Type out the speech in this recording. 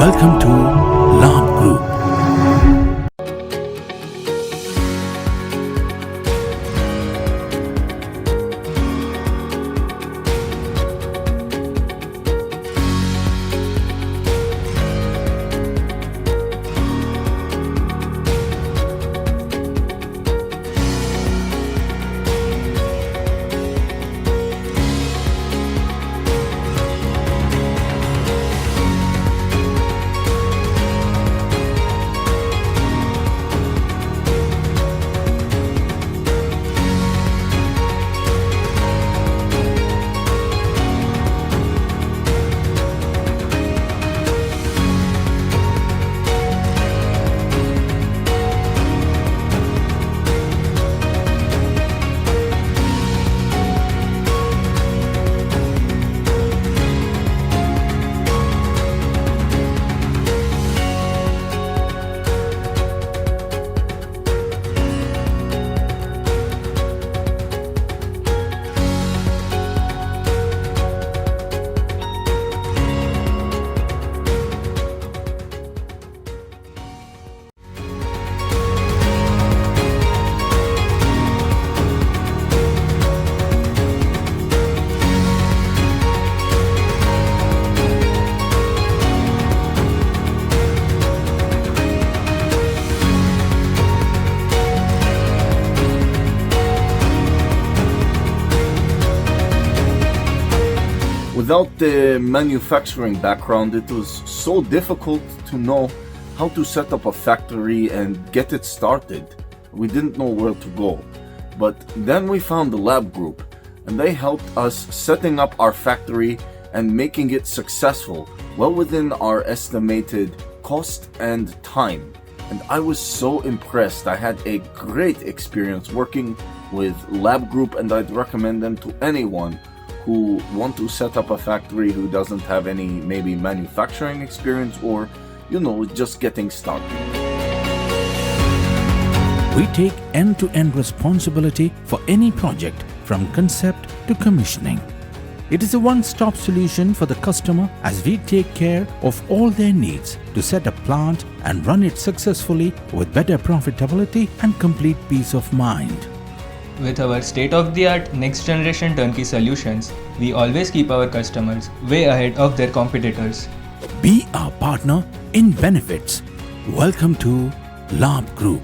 Welcome to Labh Group. Without the manufacturing background, it was so difficult to know how to set up a factory and get it started. We didn't know where to go. But then we found the Labh Group, and they helped us setting up our factory and making it successful, well within our estimated cost and time. And I was so impressed. I had a great experience working with Labh Group, and I'd recommend them to anyone who want to set up a factory who doesn't have any maybe manufacturing experience or, just getting started. We take end-to-end responsibility for any project from concept to commissioning. It is a one-stop solution for the customer as we take care of all their needs to set a plant and run it successfully with better profitability and complete peace of mind. With our state-of-the-art next-generation turnkey solutions, we always keep our customers way ahead of their competitors. Be our partner in benefits. Welcome to Labh Group.